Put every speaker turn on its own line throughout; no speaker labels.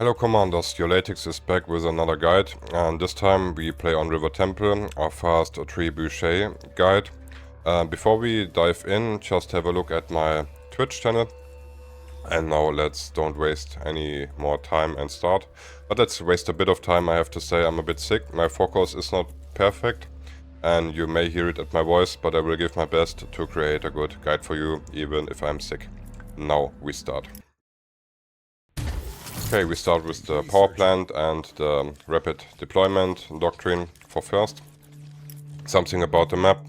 Hello Commanders, your Latex is back with another guide, and this time we play on River Temple, our fast trebuchet guide. Before we dive in, just have a look at my Twitch channel. And now don't waste any more time and start. But let's waste a bit of time. I have to say I'm a bit sick. My focus is not perfect, and you may hear it at my voice, but I will give my best to create a good guide for you, even if I'm sick. Now we start. Okay, we start with the power plant and the rapid deployment doctrine for first. Something about the map.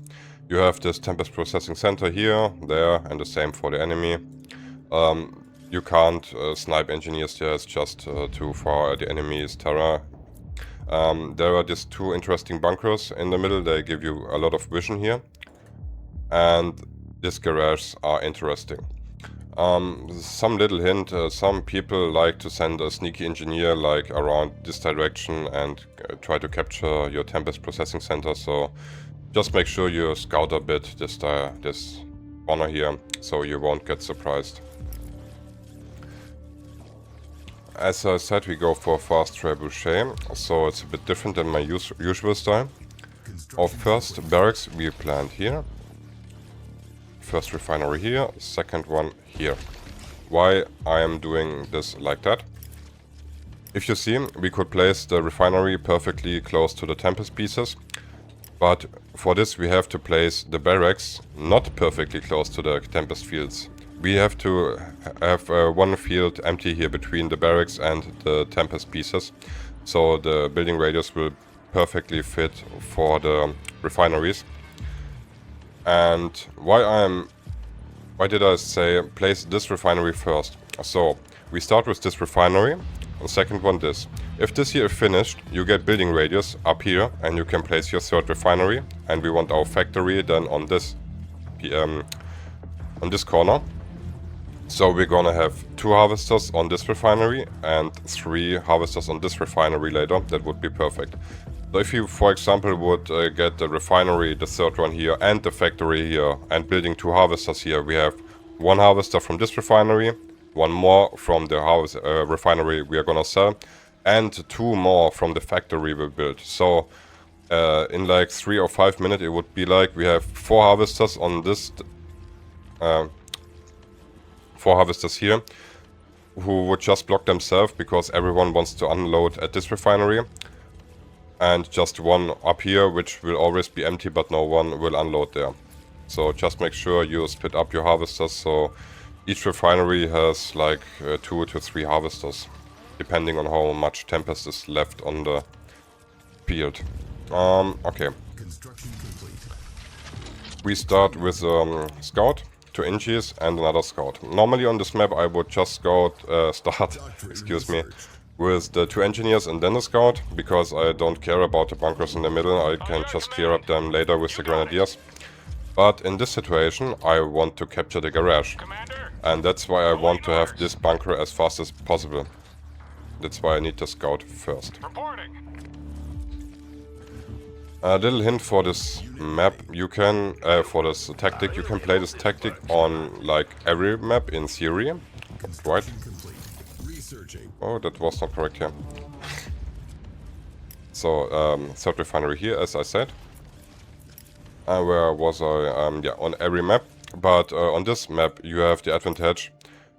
You have this Tempest Processing Center here, there, and the same for the enemy. You can't snipe engineers there, it's just too far. The enemy's terror. There are these two interesting bunkers in the middle, they give you a lot of vision here. And these garages are interesting. Some little hint, some people like to send a sneaky engineer like around this direction and try to capture your Tempest Processing Center, so just make sure you scout a bit this corner here, so you won't get surprised. As I said, we go for fast trebuchet, so it's a bit different than my usual style. Our first barracks we planned here. First refinery here, second one here. Why I am doing this like that? If you see, we could place the refinery perfectly close to the Tempest pieces, but for this we have to place the barracks not perfectly close to the Tempest fields. We have to have one field empty here between the barracks and the Tempest pieces, so the building radius will perfectly fit for the refineries. And why did I say place this refinery first? So we start with this refinery, and second one this. If this here is finished, you get building radius up here, and you can place your third refinery. And we want our factory then on this corner. So we're gonna have 2 harvesters on this refinery and 3 harvesters on this refinery later. That would be perfect. So if you, for example, would get the refinery, the third one here, and the factory here, and building 2 harvesters here, we have 1 harvester from this refinery, 1 more from the refinery we are gonna sell, and 2 more from the factory we build. So in like 3 or 5 minutes, it would be like we have 4 harvesters on this, 4 harvesters here, who would just block themselves because everyone wants to unload at this refinery. And just 1 up here, which will always be empty, but no one will unload there. So just make sure you split up your harvesters, so each refinery has like 2 to 3 harvesters, depending on how much Tempest is left on the field. Okay. We start with scout, 2 inches, and another scout. Normally on this map I would just start, excuse me, with the 2 engineers and then the scout, because I don't care about the bunkers in the middle, I can just clear up them later with the grenadiers. But in this situation I want to capture the garage, and that's why I want to have this bunker as fast as possible. That's why I need the scout first. A little hint for this map, you can, for this tactic, you can play this tactic on like every map in theory, right? Oh, that was not correct here. So, third refinery here, as I said. Where was I? Yeah, on every map. But on this map, you have the advantage.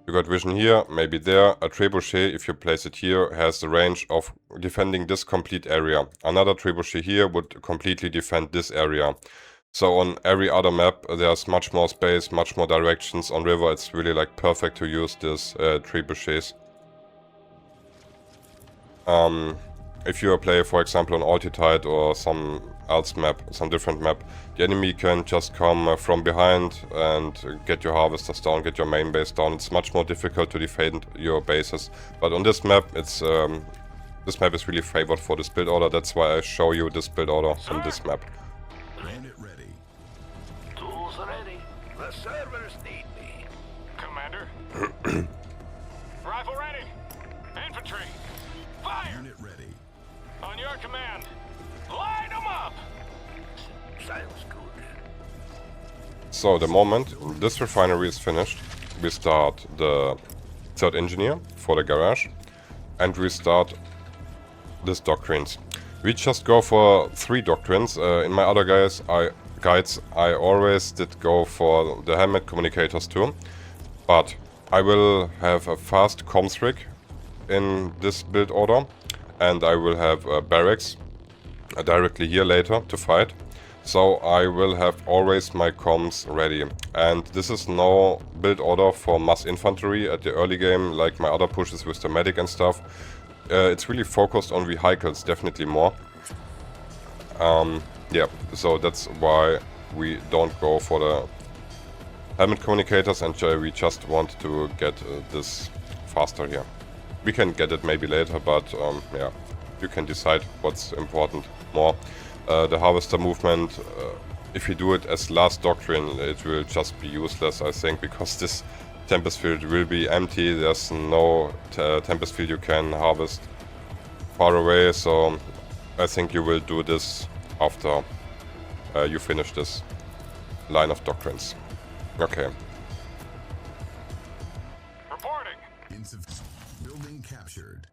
You got vision here, maybe there. A trebuchet, if you place it here, has the range of defending this complete area. Another trebuchet here would completely defend this area. So on every other map, there's much more space, much more directions. On river, it's really like perfect to use this trebuchets. If you play, for example, on Altitude or some else map, some different map, the enemy can just come from behind and get your harvesters down, get your main base down. It's much more difficult to defend your bases. But on this map, it's this map is really favored for this build order. That's why I show you this build order on this map.
Unit ready. Tools ready. The servers need me. Commander. Rifle ready. Infantry. Fire! Unit ready. On your command. Line them up! Sounds good.
So the moment this refinery is finished, we start the third engineer for the garage. and we start this doctrines. We just go for 3 doctrines. In my other guides I always did go for the helmet communicators too, but I will have a fast comms rig in this build order, and I will have barracks directly here later to fight. So I will have always my comms ready, and this is no build order for mass infantry at the early game like my other pushes with the medic and stuff. It's really focused on vehicles, definitely more. Yeah, so that's why we don't go for the helmet communicators, and we just want to get this faster here. We can get it maybe later, but yeah, you can decide what's important more. The harvester movement, if you do it as last doctrine, it will just be useless, I think, because this Tempest field will be empty. There's no Tempest field you can harvest far away, so I think you will do this after you finish this line of doctrines. Okay.
Reporting.
Building captured.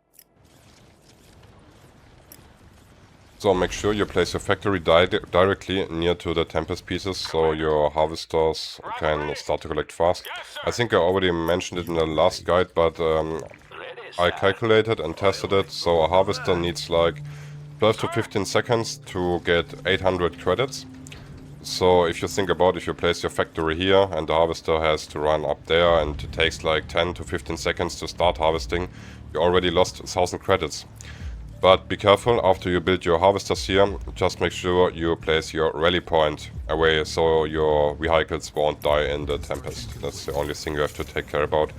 So make sure you place your factory directly near to the Tempest pieces, so your harvesters can start to collect fast. I think I already mentioned it in the last guide, but I calculated and tested it, so a harvester needs like 12 to 15 seconds to get 800 credits. So if you think about, if you place your factory here and the harvester has to run up there and it takes like 10 to 15 seconds to start harvesting, you already lost 1000 credits. But be careful, after you build your harvesters here, just make sure you place your rally point away so your vehicles won't die in the Tempest. That's the only thing you have to take care about.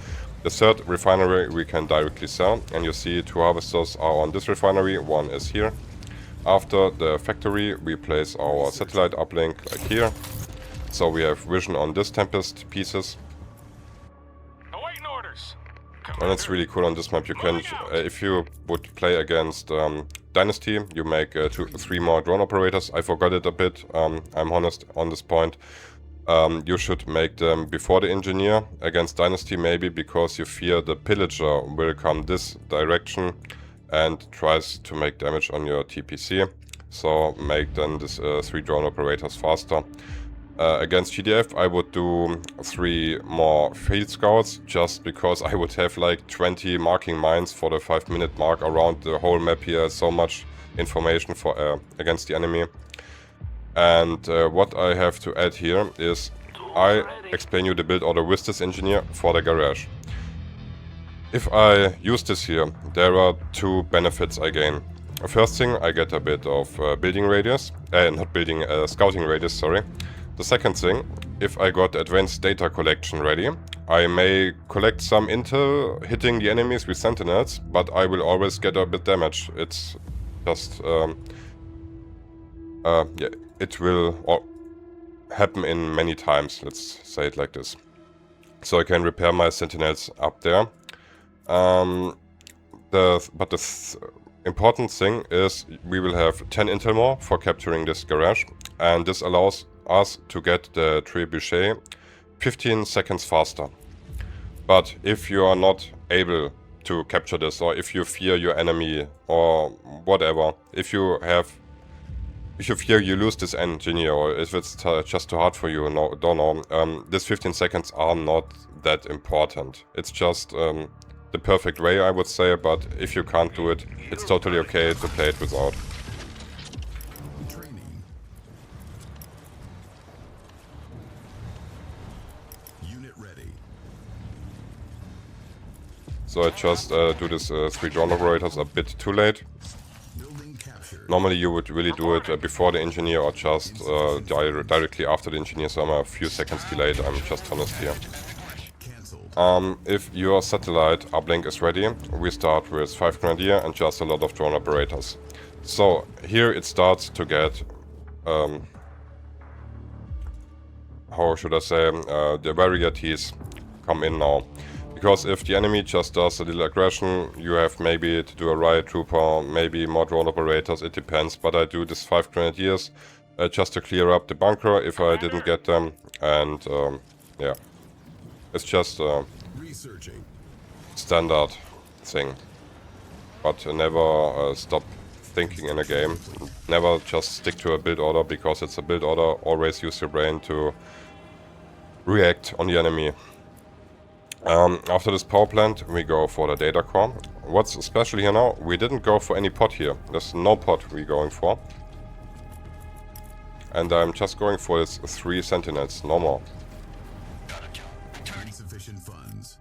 The third refinery we can directly sell, and you see 2 harvesters are on this refinery, 1 is here. After the factory we place our satellite uplink like here, so we have vision on this Tempest pieces.
Awaiting orders.
And it's really cool on this map. You can, if you would play against Dynasty, you make 3 more drone operators. I forgot it a bit, I'm honest on this point. You should make them before the engineer against Dynasty, maybe because you fear the pillager will come this direction and tries to make damage on your TPC. So make then this 3 drone operators faster. Against GDF I would do 3 more field scouts, just because I would have like 20 marking mines for the 5-minute mark around the whole map here. So much information for against the enemy. And what I have to add here is I explain you the build order with this engineer for the garage. If I use this here, there are 2 benefits I gain. First thing, I get a bit of building radius, not building, scouting radius, sorry. The second thing, if I got advanced data collection ready, I may collect some intel hitting the enemies with sentinels, but I will always get a bit damage. It's just, yeah, it will happen in many times, let's say it like this. So I can repair my sentinels up there. But the important thing is we will have 10 intel more for capturing this garage, and this allows us to get the trebuchet 15 seconds faster. But if you are not able to capture this, or if you fear your enemy or whatever, if you fear you lose this engineer, or if it's just too hard for you, no, don't know, this 15 seconds are not that important. It's just the perfect way, I would say, but if you can't do it, it's totally okay to play it without.
Training. Unit ready.
So I just do this 3 drone operators a bit too late.
Building captured.
Normally you would really do it before the engineer or just directly after the engineer, so I'm a few seconds delayed, I'm just honest here. If your satellite uplink is ready, we start with 5 grenadier and just a lot of drone operators. So here it starts to get, how should I say, the varieties come in now. Because if the enemy just does a little aggression, you have maybe to do a riot trooper, maybe more drone operators, it depends. But I do this 5 grenadiers just to clear up the bunker if I didn't get them, and yeah. It's just a standard thing. but never stop thinking in a game. Never just stick to a build order because it's a build order. Always use your brain to react on the enemy. After this power plant, we go for the data core. What's special here now? We didn't go for any pot here. There's no pot we're going for. And I'm just going for this 3 sentinels, no more.
Insufficient funds.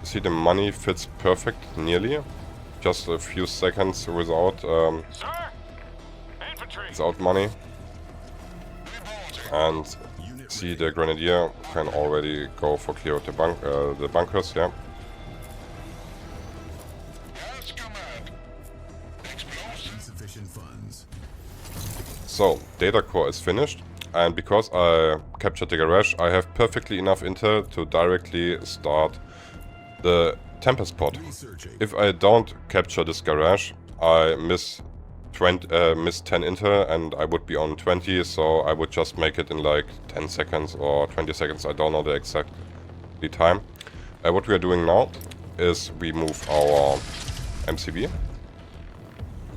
See, the money fits perfect, nearly. Just a few seconds without
Sir? Infantry.
without money. And see, the grenadier can already go for clear out the bunkers, yeah.
Insufficient funds.
So, data core is finished, and because I captured the garage, I have perfectly enough intel to directly start the Tempest pod.
Researching.
If I don't capture this garage, I miss 10 intel and I would be on 20, so I would just make it in like 10 seconds or 20 seconds, I don't know the exact time. What we are doing now is we move our MCB,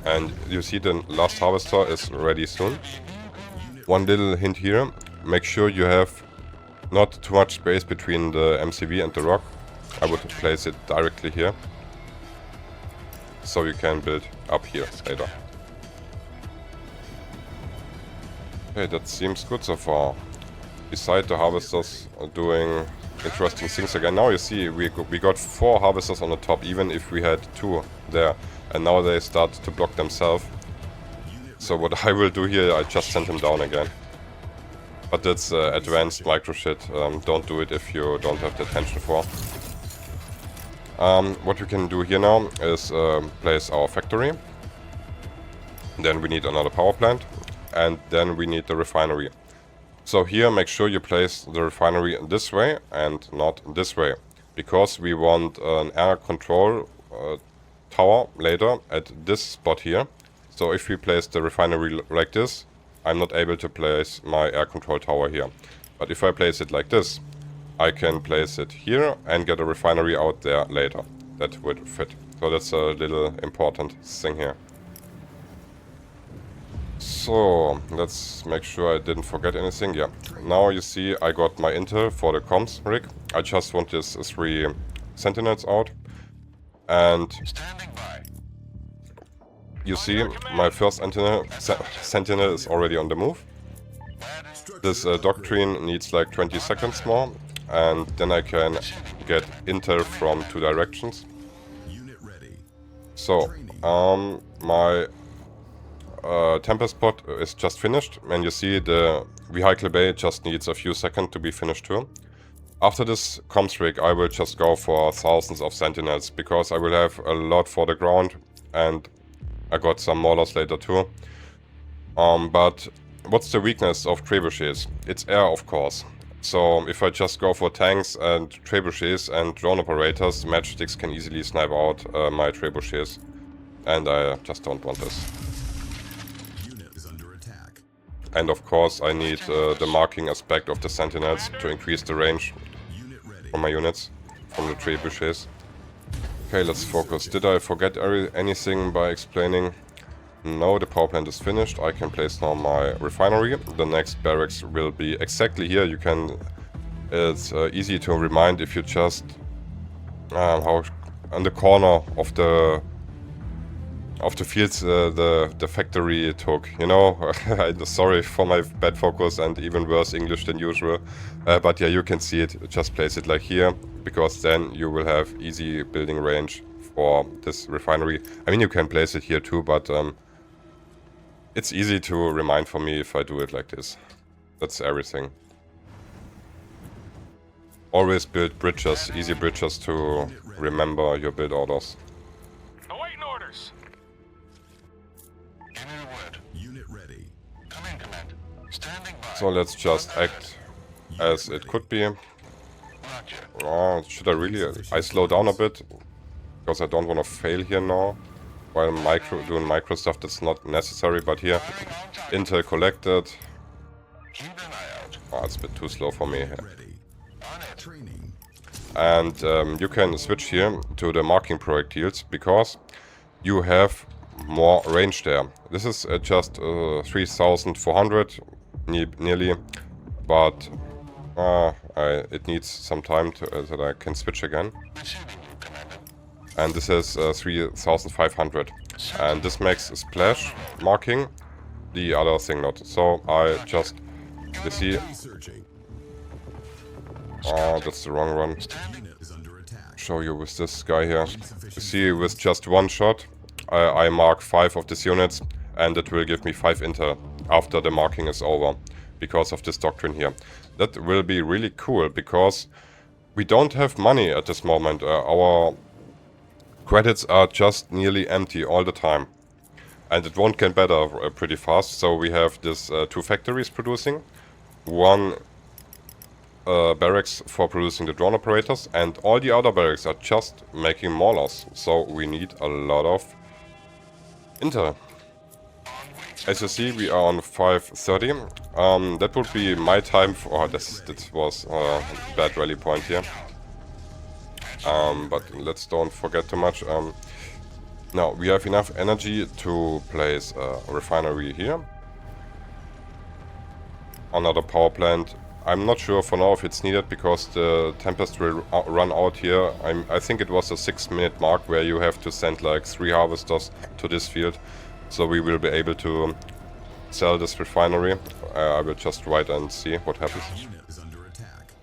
and you see the last harvester is ready soon. One little hint here, make sure you have not too much space between the MCB and the rock. I would place it directly here, so you can build up here later. Okay, that seems good so far. Beside the harvesters doing interesting things again. Now you see we got 4 harvesters on the top, even if we had 2 there. And now they start to block themselves. So what I will do here, I just send them down again. But that's advanced micro shit. Don't do it if you don't have the attention for. What we can do here now is place our factory. Then we need another power plant. And then we need the refinery. So here make sure you place the refinery this way and not this way. Because we want an air control tower later at this spot here. So if we place the refinery like this, I'm not able to place my air control tower here. But if I place it like this, I can place it here and get a refinery out there later. That would fit. So that's a little important thing here. So, let's make sure I didn't forget anything. Yeah, now you see I got my intel for the comms rig. I just want this 3 sentinels out. And you see my first sentinel is already on the move. This doctrine needs like 20 seconds more. And then I can get intel from 2 directions.
Unit ready.
So, my Tempest pod is just finished, and you see the vehicle bay just needs a few seconds to be finished too. After this comms rig, I will just go for thousands of sentinels, because I will have a lot for the ground, and I got some maulers later too. But what's the weakness of trebuchets? It's air, of course. So if I just go for tanks and trebuchets and drone operators, matchsticks can easily snipe out my trebuchets, and I just don't want this. And of course I need the marking aspect of the sentinels to increase the range from my units, from the trebuchets. Okay, let's focus. Did I forget anything by explaining? No, the power plant is finished. I can place now my refinery. The next barracks will be exactly here. You can... It's easy to remind if you just... how on the corner of the fields the factory took, you know. I'm sorry for my bad focus and even worse English than usual, but yeah, you can see it. Just place it like here, because then you will have easy building range for this refinery. I mean, you can place it here too, but it's easy to remind for me if I do it like this. That's everything. Always build bridges, easy bridges to remember your build orders.
Awaiting orders.
So let's just act as it could be. Should I really... I slow down a bit, because I don't want to fail here now. While doing micro stuff, that's not necessary, but here, intel collected. Oh, it's a bit too slow for me here. and you can switch here to the marking projectiles because you have more range there. This is just 3,400 nearly, but it needs some time to, that I can switch again. And this is 3,500, and this makes a splash marking, the other thing not. So I just, you see,
Researching.
that's the wrong one.
Unit is under attack.
Show you with this guy here. You see, with just one shot, I mark 5 of these units, and it will give me 5 intel after the marking is over, because of this doctrine here. That will be really cool, because we don't have money at this moment. Our credits are just nearly empty all the time. And it won't get better pretty fast, so we have this 2 factories producing, 1 barracks for producing the drone operators, and all the other barracks are just making maulers, so we need a lot of intel. As you see, we are on 5:30. That would be my time for... this was a bad rally point here. But let's don't forget too much. Now, we have enough energy to place a refinery here. Another power plant. I'm not sure for now if it's needed, because the Tempest will run out here. I think it was a 6-minute mark where you have to send like 3 harvesters to this field. So we will be able to sell this refinery. I will just write and see what happens.
Unit is under attack.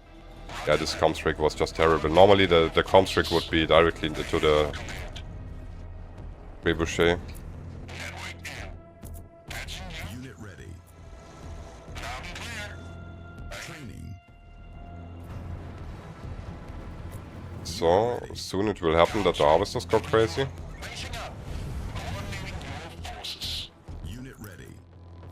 Yeah, this comms rig was just terrible. Normally the comms rig would be directly to the trebuchet.
Unit ready. Training.
So soon it will happen that the harvesters go crazy.
Unit ready.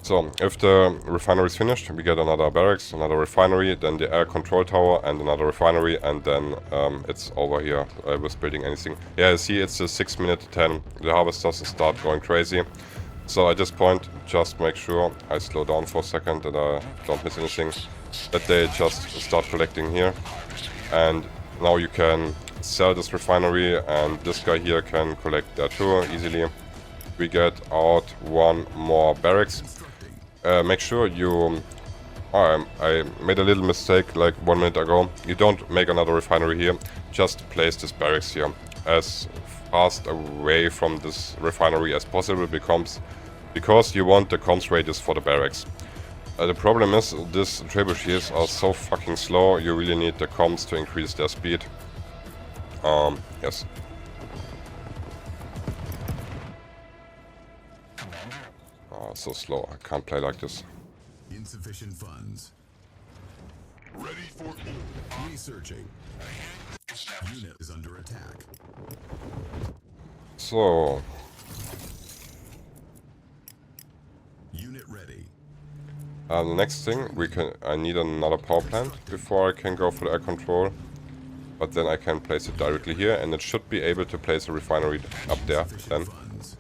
So if the refinery is finished, we get another barracks, another refinery, then the air control tower and another refinery, and then it's over here with building anything. Yeah, you see, it's a 6-minute 10. The harvesters start going crazy. So at this point, just make sure I slow down for a second that I don't miss anything. That they just start collecting here. And now you can sell this refinery, and this guy here can collect there too easily. We get out 1 more barracks. Make sure you... I made a little mistake like 1 minute ago. You don't make another refinery here. Just place this barracks here as fast away from this refinery as possible, because you want the comms radius for the barracks. The problem is these trebuchets are so fucking slow. You really need the comms to increase their speed. Yes. So slow. I can't play like this.
Insufficient funds.
Ready for
Researching. Unit is under attack.
So
Unit ready.
the next thing I need another power plant before I can go for the air control. But then I can place it directly here, and it should be able to place a refinery up there then.
Funds.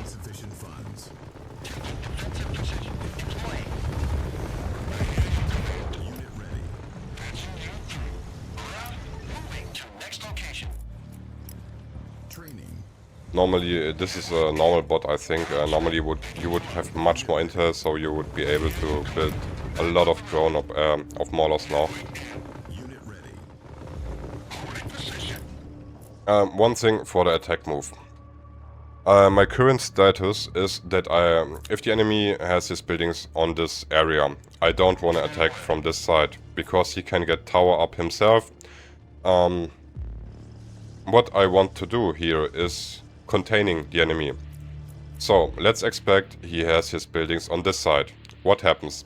Insufficient funds. Unit ready.
next location.
Training.
Normally, this is a normal bot, I think. Normally you would have much more intel, so you would be able to build a lot of drone of maulers now.
Unit ready.
One thing for the attack move. My current status is that if the enemy has his buildings on this area, I don't want to attack from this side, because he can get tower up himself. What I want to do here is containing the enemy. So let's expect he has his buildings on this side. What happens?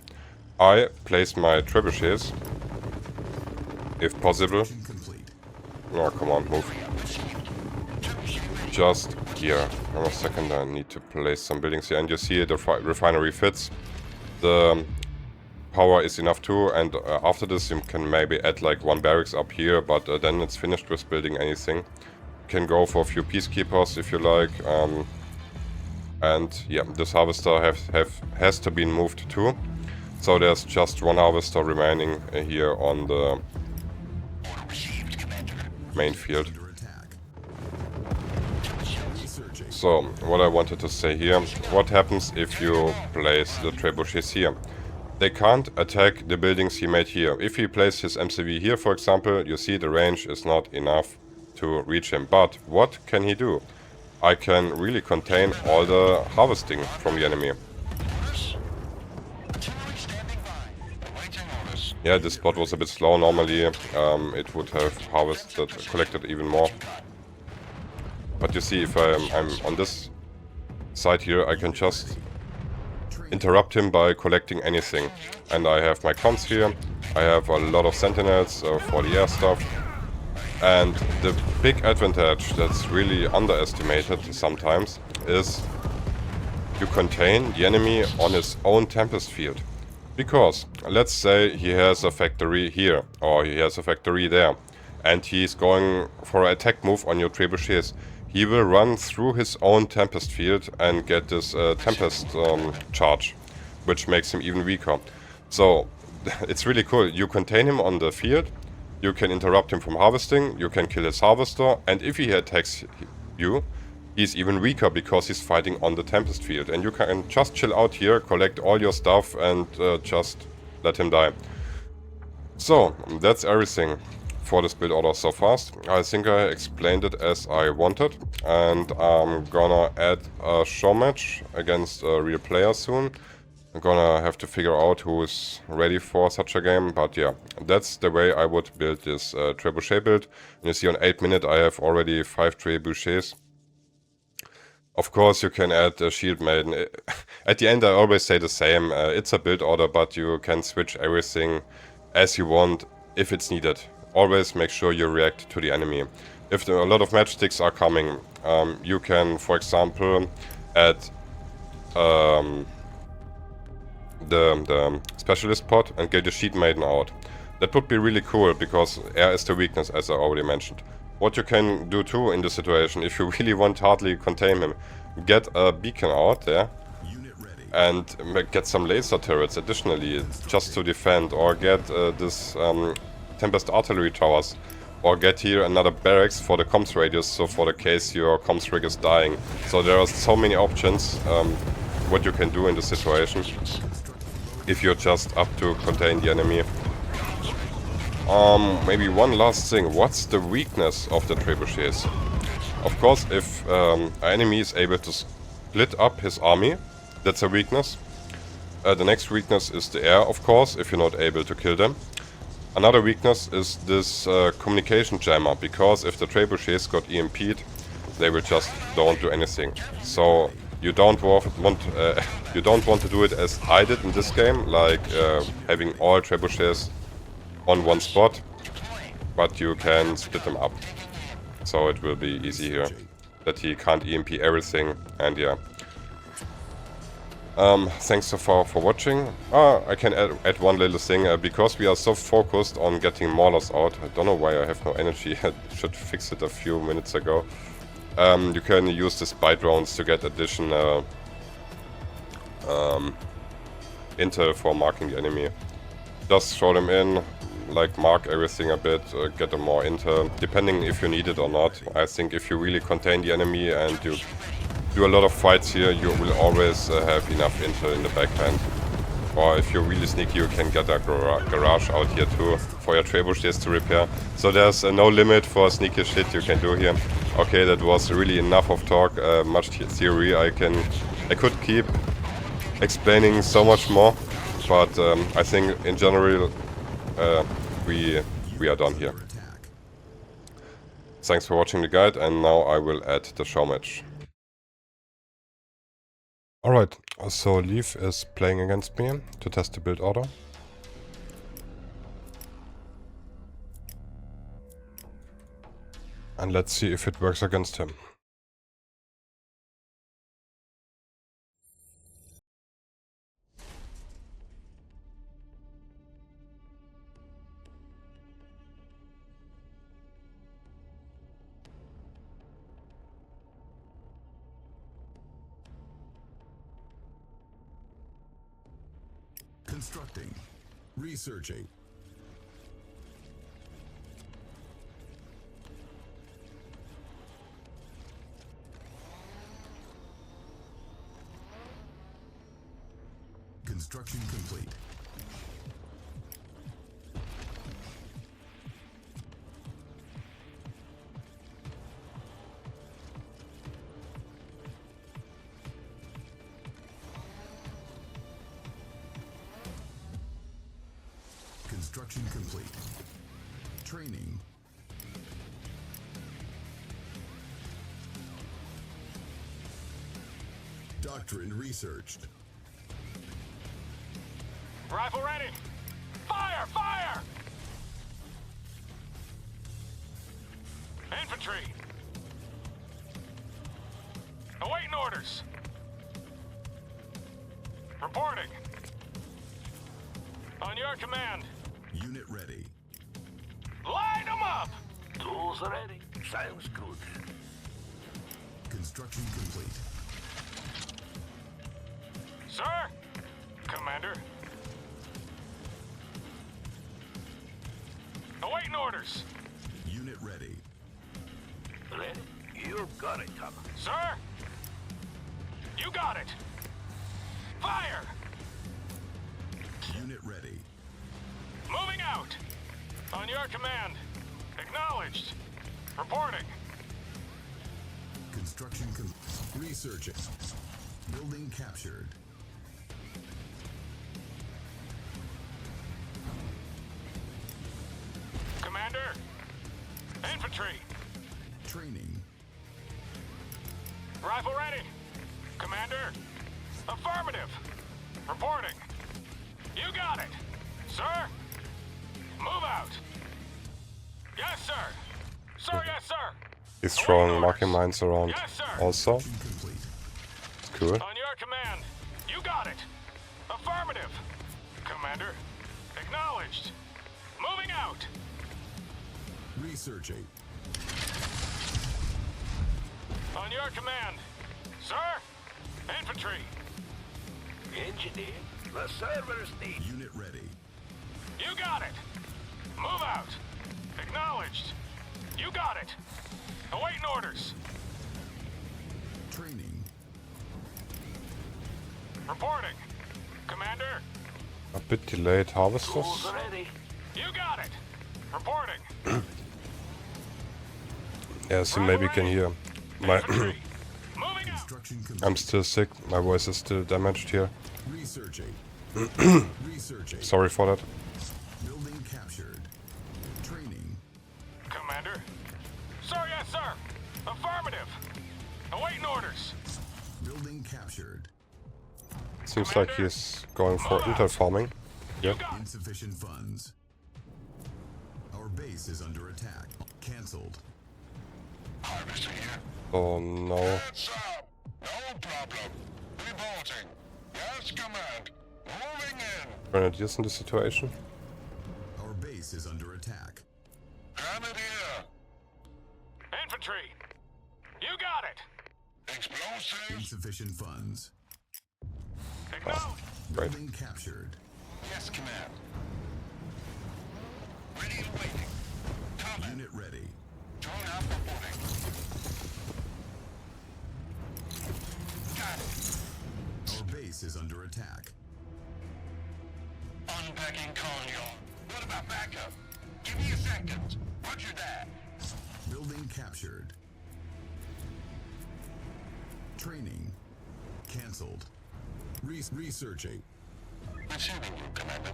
I place my trebuchets, if possible.
Complete.
Oh, come on, move. Just here. One more second, I need to place some buildings here. And you see the refinery fits. The power is enough too, and after this you can maybe add like 1 barracks up here, but then it's finished with building anything. You can go for a few peacekeepers if you like. And yeah, this harvester has to be moved too. So there's just 1 harvester remaining here on the main field.
Under attack. Researching.
So, what I wanted to say here, what happens if you place the trebuchets here? They can't attack the buildings he made here. If he places his MCV here, for example, you see the range is not enough to reach him. But what can he do? I can really contain all the harvesting from the enemy. Yeah, this spot was a bit slow. Normally it would have collected even more. But you see, if I'm on this side here, I can just interrupt him by collecting anything. And I have my comms here, I have a lot of sentinels for the air stuff. And the big advantage that's really underestimated sometimes is you contain the enemy on his own Tempest field. Because, let's say he has a factory here, or he has a factory there, and he's going for an attack move on your trebuchets. He will run through his own Tempest field and get this Tempest charge, which makes him even weaker. So, it's really cool. You contain him on the field, you can interrupt him from harvesting, you can kill his harvester, and if he attacks you, he's even weaker because he's fighting on the Tempest field. And you can just chill out here, collect all your stuff, and just let him die. So, that's everything for this build order so fast. I think I explained it as I wanted, and I'm gonna add a show match against a real player soon. I'm gonna have to figure out who is ready for such a game, but yeah, that's the way I would build this trebuchet build. And you see on 8 minutes I have already 5 trebuchets. Of course you can add a shield maiden. At the end I always say the same, it's a build order, but you can switch everything as you want if it's needed. Always make sure you react to the enemy. If a lot of matchsticks are coming, you can, for example, add the specialist pod and get the sheet maiden out. That would be really cool, because air is the weakness, as I already mentioned. What you can do too in this situation, if you really want to hardly contain him, get a beacon out there and get some laser turrets additionally, just to defend, or get this Tempest artillery towers, or get here another barracks for the comms radius, so for the case your comms rig is dying. So there are so many options what you can do in this situation if you're just up to contain the enemy. Maybe one last thing, what's the weakness of the trebuchets? Of course, if an enemy is able to split up his army, that's a weakness. The next weakness is the air, of course, if you're not able to kill them. Another weakness is this communication jammer, because if the trebuchets got EMP'd, they will just don't do anything. So you don't want to do it as I did in this game, like having all trebuchets on one spot, but you can split them up. So it will be easy here, that he can't EMP everything, and yeah. Thanks so far for watching. I can add one little thing, because we are so focused on getting maulers out. I don't know why I have no energy, I should fix it a few minutes ago. You can use the spy drones to get additional intel for marking the enemy. Just throw them in, like mark everything a bit, get them more intel, depending if you need it or not. I think if you really contain the enemy and you do a lot of fights here, you will always have enough intel in the backhand. Or if you're really sneaky, you can get a garage out here too for your trebuchets to repair. So there's no limit for sneaky shit you can do here. Okay, that was really enough of talk, much theory. I could keep explaining so much more, but I think in general we are done here. Thanks for watching the guide, and now I will add the show match. Alright, so Leaf is playing against me to test the build order. And let's see if it works against him.
Constructing. Researching. Construction complete. Construction complete. Training. Doctrine researched.
Rifle ready. Fire! Fire! Infantry. Awaiting orders. Reporting. On your command.
Unit ready.
Line them up! Tools ready. Sounds good.
Construction complete.
Sir? Commander? Awaiting orders.
Unit ready.
Ready? You got it, Tom. Sir? You got it. Fire!
Unit ready.
Moving out. On your command. Acknowledged. Reporting.
Construction researching. Building captured.
Commander? Infantry.
Training.
Rifle ready. Commander? Affirmative. Reporting. You got it. Sir? Move out. Yes, sir. Sir, yes, sir.
He's throwing marking mines around
Yes, sir.
also.
Complete.
It's cool.
On your command. You got it. Affirmative. Commander. Acknowledged. Moving out.
Researching.
On your command. Sir? Infantry. Engineer. The servers need.
Unit ready.
You got it. Move out. Acknowledged. You got it. Awaiting orders.
Training.
Reporting. Commander.
A bit delayed harvesters.
ready. You got it. Reporting.
Yeah, so maybe you can hear my.
Infantry. Moving out.
Construction complete.
I'm still sick. My voice is still damaged here.
Researching. Researching.
Sorry for that.
Building captured. Training.
Commander. Sir, yes, sir. Affirmative. Awaiting orders.
Building captured.
Seems like he's going for intel farming.
You
Yeah.
got
Insufficient funds. Our base is under attack. Cancelled.
Harvester here.
Oh no.
Sir. No problem. Reporting. Yes, command. Moving in.
Grenadiers in this situation.
Our base is under attack.
Grenadier. Infantry. You got it. Explosives.
Insufficient funds.
Acknowledged.
Right.
Building captured.
Yes, command. Ready and waiting. Coming.
Unit ready.
Join up reporting. Got it.
Our base is under attack.
Unpacking Conyon. What about backup? Give me a second. Roger that.
Building captured. Training. Cancelled. Researching.
Receiving you, Commander.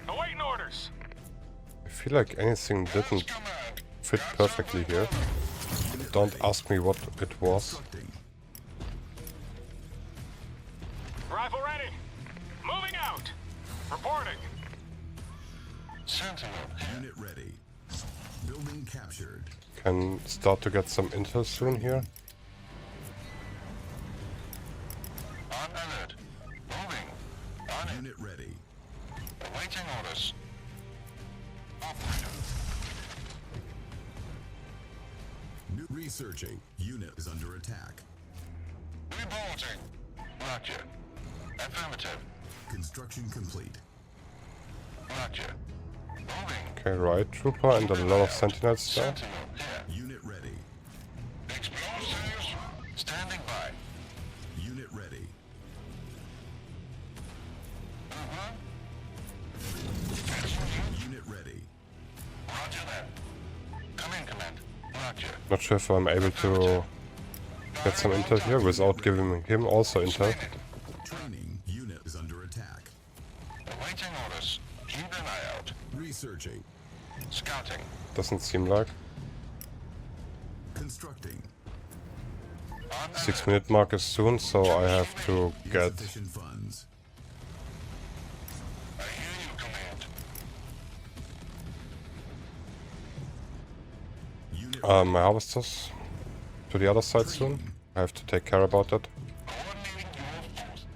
Awaiting orders.
I feel like anything didn't
Command.
fit perfectly here. Don't ask me what it was.
Constructing.
Rifle ready. Moving out. Reporting. Sentinel.
Unit ready. Building captured.
Can start to get some intel soon here.
On alert. Moving. On it.
Unit ready.
Awaiting orders. Operator.
New researching. Unit is under attack.
Reporting. Roger. Affirmative.
Construction complete.
Roger. Moving.
Okay, right, trooper and a lot of sentinels there.
Sentinel here.
Unit ready.
Explosives. Standing by.
Unit ready.
Come in, command. Roger.
Not sure if I'm able to get some intel here without giving him also intel.
Training unit is under attack.
Awaiting orders. Keep an eye out.
Researching.
Scouting.
Doesn't seem like.
Constructing.
6-minute mark is soon, so I have to get
Insufficient funds.
I hear you, command.
Unit
my harvesters to the other side soon. I have to take care about that.
Coordinating your force.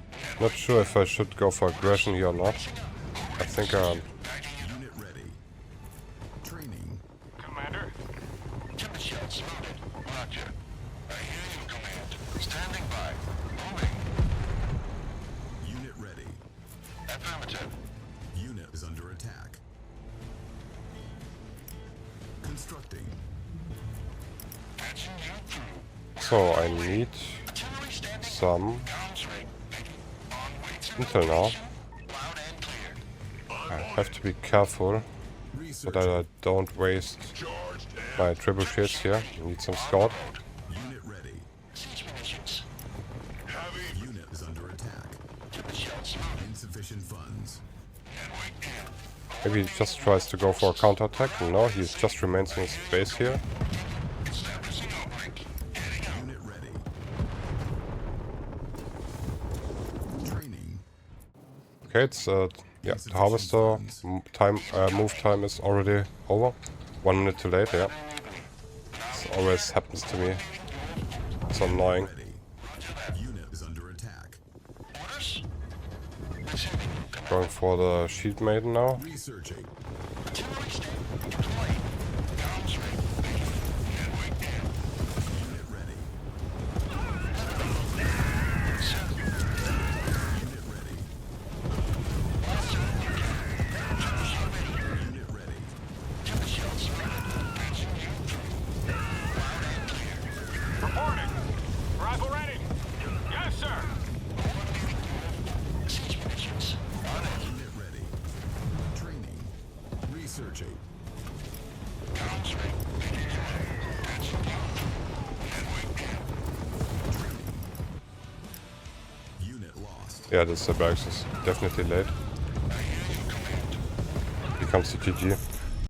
Not sure if I should go for aggression here or not. I think
unit ready. Training.
Commander. Timber shells loaded. Roger. I hear you, command. Standing by. Moving.
Unit ready.
Affirmative.
Unit is under attack. Constructing.
Patching you through.
so I need
Artillery standing.
some
Comms ring. On way to
intel now.
loud and clear.
I have to be careful so that I don't waste my trebuchets here. I need some scout.
Unit ready.
Siege munitions.
Unit is under attack.
Timber shells loaded.
Insufficient funds.
Maybe he just tries to go for a counterattack. No, he just remains in his base here.
Establishing outbreak.
Unit ready. Training.
Okay, it's yeah, the harvester move time is already over. 1 minute too late, yeah. This always happens to me. It's annoying.
Ready. Unit is under attack.
Orders. Receiving.
Going for the shield maiden now.
Researching.
Artillery standing. Deployed. Comms ring.
Unit ready. Unit ready. Unit ready.
Timber shells loaded. Patching you through. Loud and clear. Reporting. Rifle ready. Yes, sir. Siege munitions. On it.
Unit ready. Training. Researching.
Comms ring. Patching you
Unit lost.
Yeah, this barracks is definitely late. Here comes the GG.